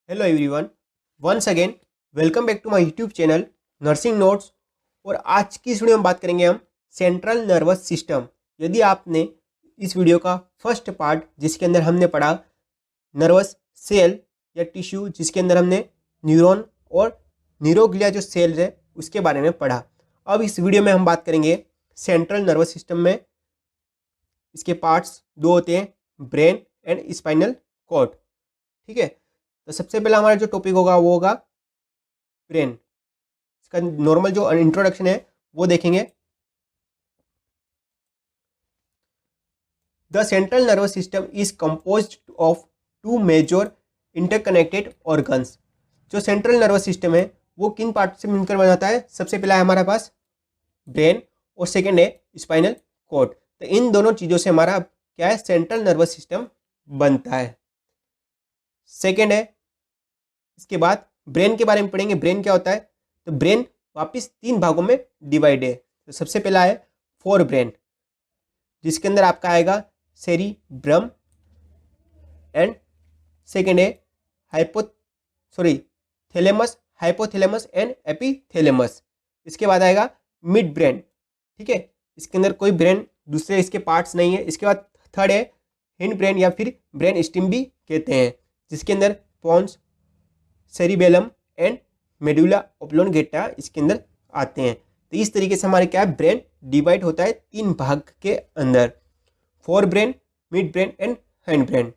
Hello everyone, once again welcome back to my YouTube channel nursing notes. और आज की इस वीडियो में बात करेंगे हम सेंट्रल नर्वस सिस्टम। यदि आपने इस वीडियो का फर्स्ट पार्ट जिसके अंदर हमने पढ़ा नर्वस सेल या टिश्यू जिसके अंदर हमने न्यूरॉन और न्यूरोग्लिया जो सेल्स है उसके बारे में पढ़ा, अब इस वीडियो में हम बात करेंगे सेंट्रल नर्वस सिस्टम में। इसके पार्ट्स दो होते हैं, ब्रेन एंड स्पाइनल कॉर्ड। ठीक है, तो सबसे पहला हमारा जो टॉपिक होगा वो होगा ब्रेन। इसका नॉर्मल जो इंट्रोडक्शन है वो देखेंगे। The central nervous system is composed of two major interconnected organs. जो सेंट्रल नर्वस सिस्टम है वो किन पार्ट से मिलकर बना जाता है? सबसे पहला है हमारे पास ब्रेन और सेकेंड है स्पाइनल कॉर्ड। तो इन दोनों चीज़ों से हमारा क्या है, सेंट्रल नर्वस सिस्टम बनता है। सेकेंड है, इसके बाद ब्रेन के बारे में पढ़ेंगे। ब्रेन क्या होता है? तो ब्रेन वापस तीन भागों में डिवाइड है। तो सबसे पहला है फोर ब्रेन, जिसके अंदर आपका आएगा सेरिब्रम, एंड सेकेंड है थैलेमस, हाइपोथैलेमस एंड एपिथैलेमस। इसके बाद आएगा मिड ब्रेन। ठीक है, इसके अंदर कोई ब्रेन दूसरे इसके पार्ट्स नहीं है। इसके बाद थर्ड है हिंड ब्रेन या फिर ब्रेन स्टिम भी कहते हैं, जिसके अंदर pons, cerebellum and medulla oblongata इसके अंदर आते हैं। तो इस तरीके से हमारे क्या है, ब्रेन डिवाइड होता है तीन भाग के अंदर, fore brain, mid brain and hind brain.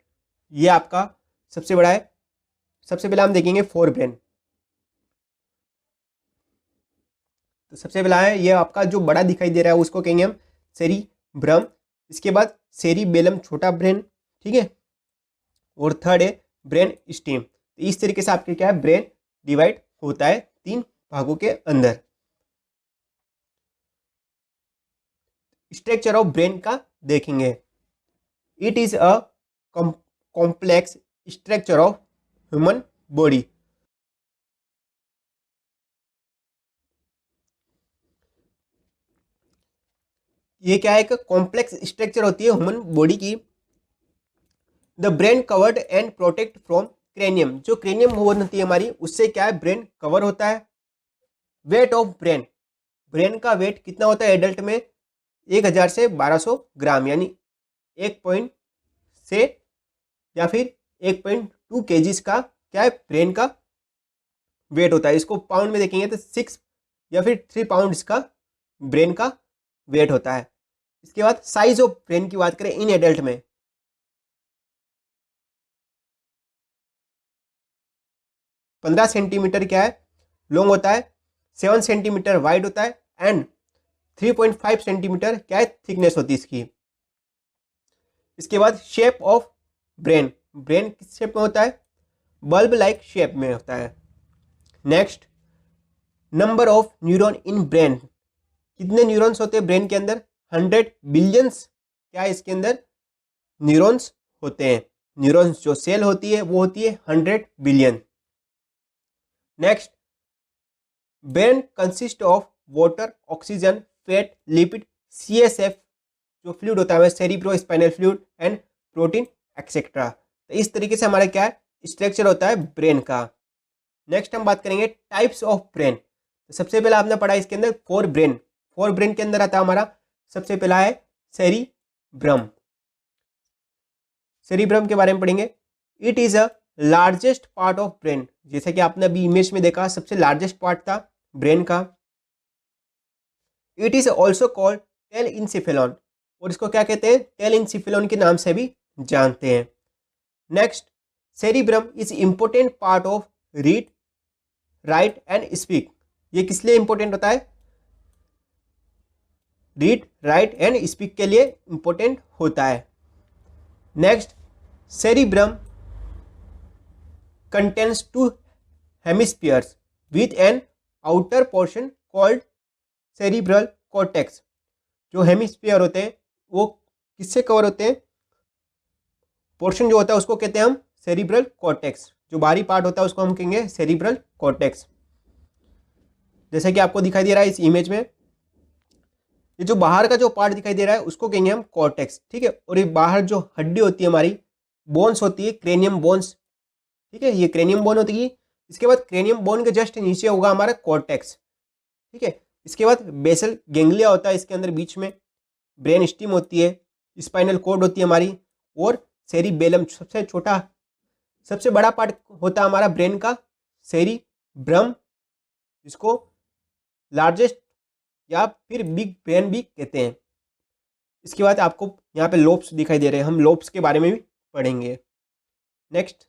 ये आपका सबसे बड़ा है। सबसे पहले हम देखेंगे फोर ब्रेन। तो सबसे पहला है ये आपका जो बड़ा दिखाई दे रहा है उसको कहेंगे हम सेरिब्रम। इसके बाद सेरिबेलम छोटा ब्रेन, ठीक है, और थर्ड है ब्रेन स्टेम। तो इस तरीके से आपके क्या है, ब्रेन डिवाइड होता है तीन भागों के अंदर। स्ट्रक्चर ऑफ ब्रेन का देखेंगे। It is a complex structure of human body. ये क्या है, एक कॉम्प्लेक्स स्ट्रक्चर होती है ह्यूमन बॉडी की। The brain covered and protect from cranium. जो क्रेनियम होती है हमारी, उससे क्या है, ब्रेन कवर होता है। वेट ऑफ ब्रेन, ब्रेन का वेट कितना होता है एडल्ट में? 1000 से 1200 ग्राम, यानी 1 से या फिर 1.2 केजीज का क्या है, ब्रेन का वेट होता है। इसको पाउंड में देखेंगे तो 6 या फिर 3 पाउंड इसका ब्रेन का वेट होता है। इसके बाद साइज ऑफ ब्रेन की बात करें इन एडल्ट में, 15 सेंटीमीटर क्या है, लॉन्ग होता है, 7 सेंटीमीटर वाइड होता है, एंड 3.5 सेंटीमीटर क्या है, थिकनेस होती है इसकी। इसके बाद शेप ऑफ ब्रेन, ब्रेन किस शेप में होता है? बल्ब लाइक शेप में होता है। Next, number of neuron in brain. कितने न्यूरॉन्स होते हैं ब्रेन के अंदर? 100 बिलियंस क्या है इसके अंदर, न्यूरॉन्स होते हैं। न्यूरॉन्स जो सेल होती है वो होती है 100 billion. Next, brain consist of water, oxygen, fat, lipid, CSF जो फ्लूइड होता है, cerebro spinal fluid and protein etcetera. तो इस तरीके से हमारा क्या है, स्ट्रक्चर होता है ब्रेन का। नेक्स्ट हम बात करेंगे टाइप्स ऑफ ब्रेन। तो सबसे पहला आपने पढ़ा इसके अंदर फोर ब्रेन। फोर ब्रेन के अंदर आता है हमारा सबसे पहला है सेरिब्रम। सेरिब्रम के बारे में पढ़ेंगे। It is a largest part of brain. जैसे कि आपने अभी इमेज में देखा, सबसे लार्जेस्ट पार्ट था ब्रेन का। इट इज ऑल्सो कॉल्ड टेलेंसिफेलॉन, और इसको क्या कहते हैं, टेलेंसिफेलॉन के नाम से भी जानते हैं। Next, cerebrum is important part of read, right and speak. ये किस लिए इंपॉर्टेंट होता है? रीड, राइट एंड स्पीक के लिए इंपॉर्टेंट होता है। Next, cerebrum contains two hemispheres with an outer portion called cerebral cortex। जो हेमिस्फीयर होते हैं वो किससे कवर होते हैं? पोर्शन जो होता है उसको कहते हैं हम सेरिब्रल कॉर्टेक्स। जो बाहरी पार्ट होता है उसको हम कहेंगे सेरिब्रल कॉर्टेक्स। जैसे कि आपको दिखाई दे रहा है इस इमेज में, ये जो बाहर का जो पार्ट दिखाई दे रहा है उसको कहेंगे हम कॉर्टेक्स। ठीक है, और ये बाहर जो हड्डी होती है हमारी, बोन्स होती है, क्रेनियम बोन्स, ठीक है, ये क्रेनियम बोन होती है। इसके बाद क्रेनियम बोन के जस्ट नीचे होगा हमारा कॉर्टेक्स, ठीक है। इसके बाद बेसल गेंगलिया होता है इसके अंदर बीच में, ब्रेन स्टीम होती है, स्पाइनल कॉर्ड होती है हमारी, और सेरिबेलम सबसे छोटा सबसे बड़ा पार्ट होता है हमारा ब्रेन का, सेरिब्रम, जिसको लार्जेस्ट या फिर बिग ब्रेन भी कहते हैं। इसके बाद आपको यहाँ पे लोब्स दिखाई दे रहे हैं, हम लोब्स के बारे में भी पढ़ेंगे। Next,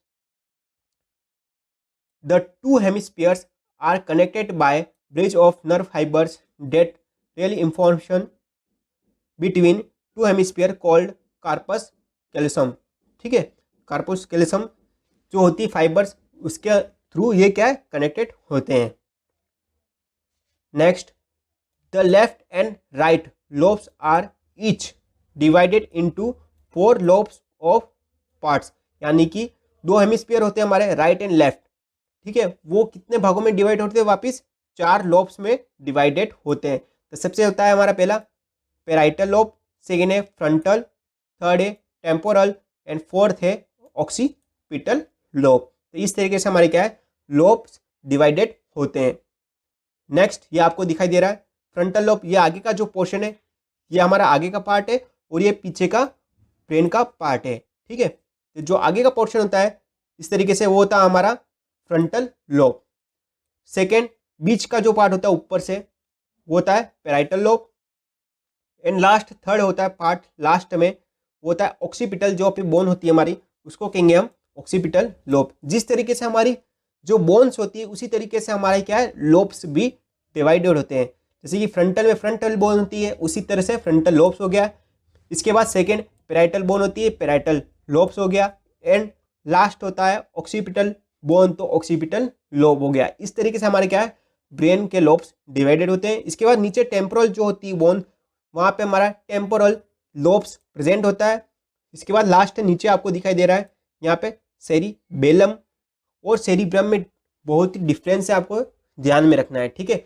the two hemispheres are connected by bridge of nerve fibres that relay information between two hemisphere called corpus callosum, ठीक है। कार्पस कैल्सम जो होती है फाइबर्स, उसके थ्रू ये क्या है, कनेक्टेड होते हैं। Next, the left and right lobes are each divided into 4 lobes of parts, यानी कि 2 हेमिस्फीयर होते हैं हमारे राइट एंड लेफ्ट, ठीक है। वो कितने भागों में डिवाइड होते हैं, वापिस 4 लोब्स में डिवाइडेड होते हैं। तो सबसे होता है हमारा पहला पेराइटल लोब, सेकेंड है फ्रंटल, थर्ड है टेम्पोरल, एंड फोर्थ है ऑक्सीपिटल लोब। तो इस तरीके से हमारे क्या है, लोब्स डिवाइडेड होते हैं। नेक्स्ट, ये आपको दिखाई दे रहा है फ्रंटल लोब, ये आगे का जो पोर्शन है, ये हमारा आगे का पार्ट है, और ये पीछे का ब्रेन का पार्ट है, ठीक है। तो जो आगे का पोर्शन होता है इस तरीके से, वो होता है हमारा फ्रंटल लोब। सेकेंड, बीच का जो पार्ट होता है ऊपर से, वो होता है parietal lobe. And last third होता है पार्ट लास्ट में, वो होता है ऑक्सीपिटल, जो अपनी बोन होती है हमारी, उसको कहेंगे हम ऑक्सीपिटल लोब। जिस तरीके से हमारी जो बोन्स होती है उसी तरीके से हमारे क्या है, लोब्स भी डिवाइडेड होते हैं। जैसे कि फ्रंटल में फ्रंटल बोन होती है, उसी तरह से फ्रंटल लोब्स हो गया। इसके बाद सेकेंड पेराइटल बोन होती है, पेराइटल लोब्स हो गया। एंड लास्ट होता है ऑक्सीपिटल बोन, तो ऑक्सीपिटल लोब हो गया। इस तरीके से हमारे क्या है, ब्रेन के लोब्स डिवाइडेड होते हैं। इसके बाद नीचे टेम्पोरल जो होती है बोन, वहाँ पे हमारा टेम्पोरल लोब्स प्रेजेंट होता है। इसके बाद लास्ट नीचे आपको दिखाई दे रहा है यहाँ पे सेरिबेलम और सेरिब्रम में बहुत ही डिफरेंस है, आपको ध्यान में रखना है, ठीक है।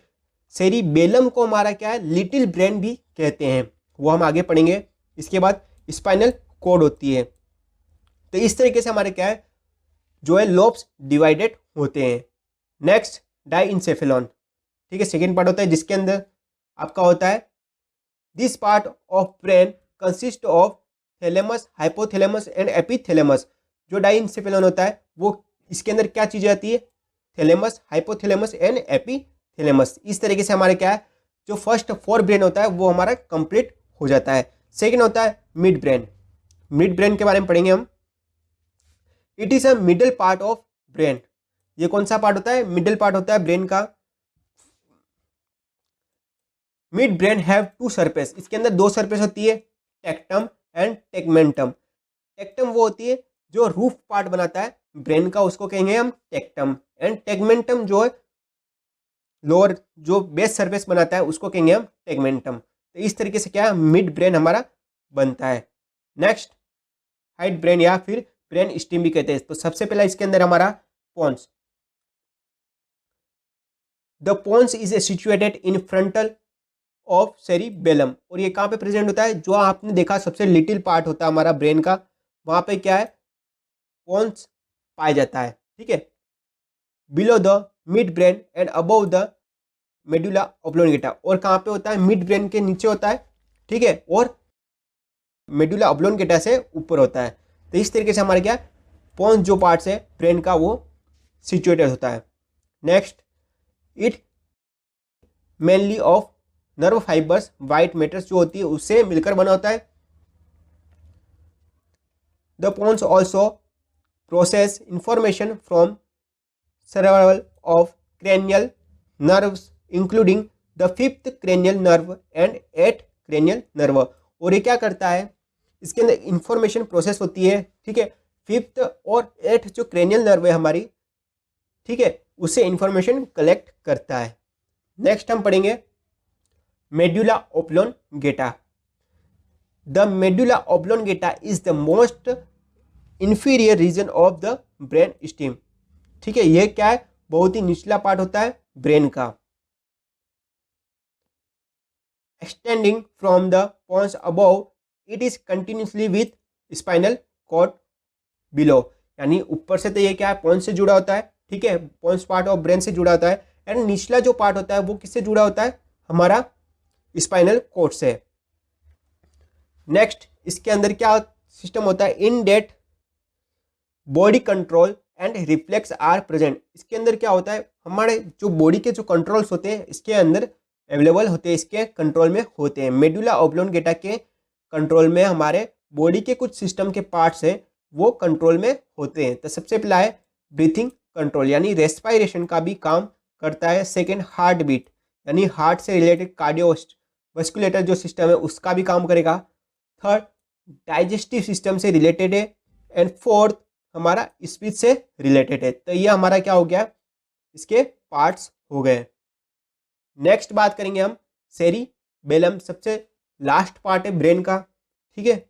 सेरिबेलम को हमारा क्या है, लिटिल ब्रेन भी कहते हैं, वो हम आगे पढ़ेंगे। इसके बाद स्पाइनल कॉर्ड होती है। तो इस तरीके से हमारे क्या है, जो है लोब्स डिवाइडेड होते हैं। नेक्स्ट, डाइंसेफेलॉन, ठीक है, सेकेंड पार्ट होता है, जिसके अंदर आपका होता है this part of brain consist of thalamus, hypothalamus and epithalamus. जो डाइंसेफेलॉन होता है वो इसके अंदर क्या चीजें आती है, थैलेमस, हाइपोथैलेमस एंड एपिथैलेमस। इस तरीके से हमारे क्या है, जो फर्स्ट 4 ब्रेन होता है वो हमारा कंप्लीट हो जाता है। सेकेंड होता है मिड ब्रेन। मिड ब्रेन के बारे में पढ़ेंगे हम। It is a middle part of brain. ये कौन सा पार्ट होता है, मिडल पार्ट होता है ब्रेन का। मिड ब्रेन हैव 2 सरफेस, इसके अंदर 2 सरफेस होती है, टेक्टम एंड टेगमेंटम। टेक्टम वो होती है जो रूफ पार्ट बनाता है ब्रेन का, उसको कहेंगे हम टेक्टम। एंड टेगमेंटम जो है लोअर जो बेस सरफेस बनाता है, उसको कहेंगे हम टेगमेंटम। तो इस तरीके से क्या है, मिड ब्रेन हमारा बनता है। नेक्स्ट, हाइड ब्रेन या फिर ब्रेन स्टीम भी कहते हैं। तो सबसे पहला इसके अंदर हमारा pons. The pons is situated in frontal of cerebellum. और ये कहाँ पे प्रेजेंट होता है, जो आपने देखा सबसे लिटिल पार्ट होता है हमारा ब्रेन का, वहां पे क्या है, पोन्स पाया जाता है, ठीक है। Below the mid brain and above the medulla oblongata. और कहाँ पे होता है, मिड ब्रेन के नीचे होता है, ठीक है, और मेडुला ऑब्लोंगेटा से ऊपर होता है। तो इस तरीके से हमारे क्या पोन्स जो पार्ट्स है ब्रेन का, वो सिचुएटेड होता है। Next, it mainly of nerve fibres, white matters जो होती है उससे मिलकर बना होता है। The pons also process information from several of cranial nerves including the 5th cranial nerve and 8th cranial nerve। और ये क्या करता है, इसके अंदर इंफॉर्मेशन प्रोसेस होती है, ठीक है। 5th और 8th जो क्रेनियल नर्व है हमारी, ठीक है, उससे इंफॉर्मेशन कलेक्ट करता है। नेक्स्ट हम पढ़ेंगे medulla oblongata. The medulla oblongata is the most inferior region of the brain stem, ठीक है। ये क्या है, बहुत ही निचला पार्ट होता है ब्रेन का। Extending from the pons above, it is continuously with spinal cord below. यानी ऊपर से तो ये क्या है, पोन्स से जुड़ा होता है, ठीक है, पोन्स पार्ट ऑफ ब्रेन से जुड़ा होता है, एंड निचला जो पार्ट होता है वो किससे जुड़ा होता है, हमारा स्पाइनल कॉर्ड से। नेक्स्ट इसके अंदर क्या सिस्टम होता है, in that body control and reflex are present. इसके अंदर क्या होता है, हमारे जो बॉडी के जो कंट्रोल्स होते हैं इसके अंदर अवेलेबल होते हैं, इसके कंट्रोल में होते हैं। मेडुला ऑब्लोंगेटा के कंट्रोल में हमारे बॉडी के कुछ सिस्टम के पार्ट्स हैं वो कंट्रोल में होते हैं। तो सबसे पहला है ब्रीथिंग कंट्रोल, यानी रेस्पायरेशन का भी काम करता है। सेकेंड हार्ट बीट, यानी हार्ट से रिलेटेड कार्डियोवास्कुलेटर जो सिस्टम है उसका भी काम करेगा। थर्ड डाइजेस्टिव सिस्टम से रिलेटेड है। एंड फोर्थ हमारा स्पीच से रिलेटेड है। तो ये हमारा क्या हो गया, इसके पार्ट्स हो गए। नेक्स्ट बात करेंगे हम सेरिबेलम, सबसे लास्ट पार्ट है ब्रेन का, ठीक है।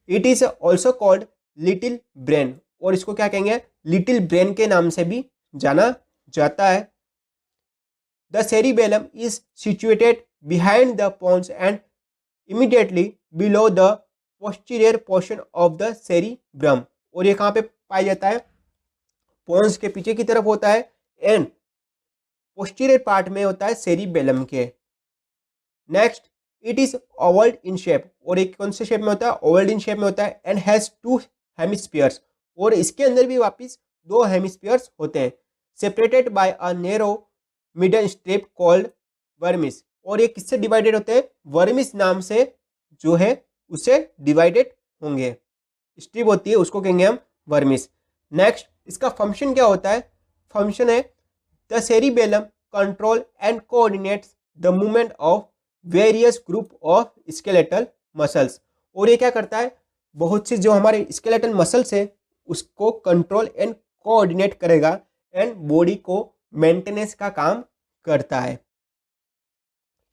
It is also called little brain, और इसको क्या कहेंगे, लिटिल ब्रेन के नाम से भी जाना जाता है। The cerebellum is situated behind the pons and immediately below the posterior portion of the cerebrum, और ये कहाँ पे पाया जाता है, पोन्स के पीछे की तरफ होता है एंड पोस्टीरियर पार्ट में होता है सेरिबेलम के। Next it is ovoid in shape, और एक कौन से शेप में होता है, ओवल्ड इन शेप में होता है। एंड हैज टू हेमिस्फीयर्स, और इसके अंदर भी वापिस दो हेमिस्फीयर्स होते हैं, separated by a narrow middle strip called vermis, और ये किससे डिवाइडेड होते हैं, वर्मिस नाम से जो है उससे डिवाइडेड होंगे, स्ट्रिप होती है उसको कहेंगे हम वर्मिस। नेक्स्ट इसका फंक्शन क्या होता है, फंक्शन है the cerebellum control and coordinates the movement of various group of skeletal muscles, और ये क्या करता है, बहुत सी जो हमारे स्केलेटल मसल्स है उसको कंट्रोल एंड कोऑर्डिनेट करेगा एंड बॉडी को मेंटेनेंस का काम करता है,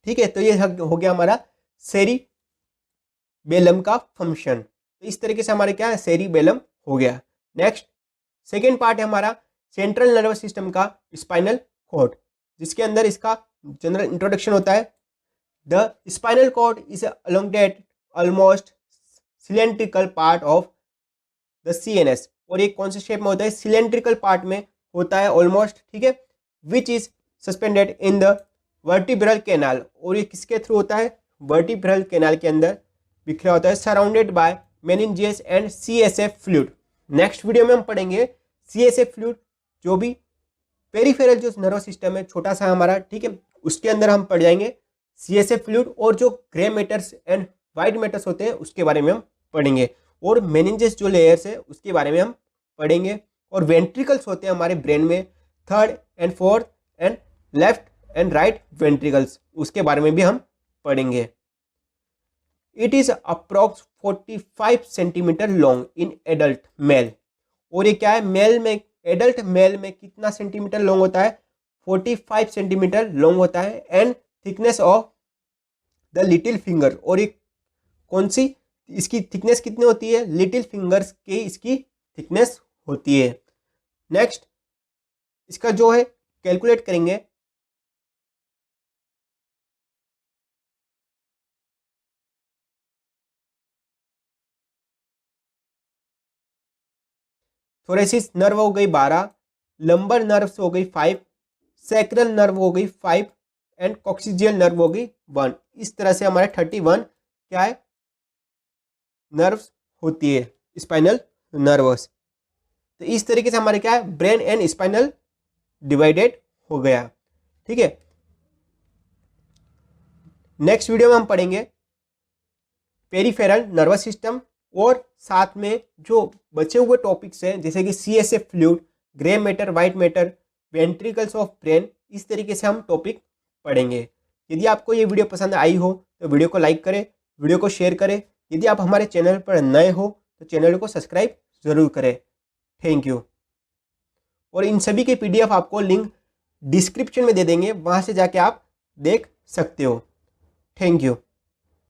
ठीक है। तो ये हो गया हमारा सेरिबेलम का फंक्शन। तो इस तरीके से हमारे क्या है, सेरिबेलम हो गया। नेक्स्ट सेकेंड पार्ट है हमारा सेंट्रल नर्वस सिस्टम का स्पाइनल कॉर्ड, जिसके अंदर इसका जनरल इंट्रोडक्शन होता है। The spinal cord is elongated almost cylindrical part of the CNS, और एक कौन से शेप में होता है, सिलेंड्रिकल पार्ट में होता है ऑलमोस्ट, ठीक है। Which is suspended in the vertebral canal, और ये किसके थ्रू होता है, वर्टिब्रल कैनाल के अंदर बिखरा होता है, surrounded by meninges and CSF fluid. Next video में हम पढ़ेंगे सीएसएफ फ्लूइड, जो भी पेरिफेरल जो नर्वस सिस्टम है छोटा सा हमारा, ठीक है, उसके अंदर हम पढ़ जाएंगे सीएसएफ फ्लूइड, और जो grey matters and white matters होते हैं उसके बारे में हम पढ़ेंगे, और मेनिंजेस जो लेयर्स है उसके बारे में हम पढ़ेंगे, और वेंट्रिकल्स होते हैं हमारे ब्रेन में, third and fourth and left and right ventricles, उसके बारे में भी हम पढ़ेंगे। It is approx 45 centimetre long in adult mail, और ये क्या है, मेल में, एडल्ट मेल में कितना सेंटीमीटर लॉन्ग होता है, 45 सेंटीमीटर लॉन्ग होता है। And thickness of the little finger, और ये कौन सी, इसकी थिकनेस कितनी होती है, लिटिल फिंगर्स की इसकी थिकनेस होती है। नेक्स्ट इसका जो है कैलकुलेट करेंगे, थोरेसिस नर्व हो गई 12, लंबर नर्व हो गई 5, सैक्रल नर्व हो गई 5 एंड कॉक्सिजियल नर्व हो गई 1। इस तरह से हमारे 31 क्या है, नर्व्स होती है, स्पाइनल नर्वस। तो इस तरीके से हमारे क्या है, ब्रेन एंड स्पाइनल डिवाइडेड हो गया, ठीक है। नेक्स्ट वीडियो में हम पढ़ेंगे पेरिफेरल नर्वस सिस्टम, और साथ में जो बचे हुए टॉपिक्स हैं जैसे कि CSF fluid, grey matter, white matter, ventricles of brain, इस तरीके से हम टॉपिक पढ़ेंगे। यदि आपको ये वीडियो पसंद आई हो तो वीडियो को लाइक करें, वीडियो को शेयर करें। यदि आप हमारे चैनल पर नए हो तो चैनल को सब्सक्राइब ज़रूर करें। Thank you. और इन सभी के पीडीएफ आपको लिंक डिस्क्रिप्शन में दे देंगे, वहाँ से जाके आप देख सकते हो। Thank you.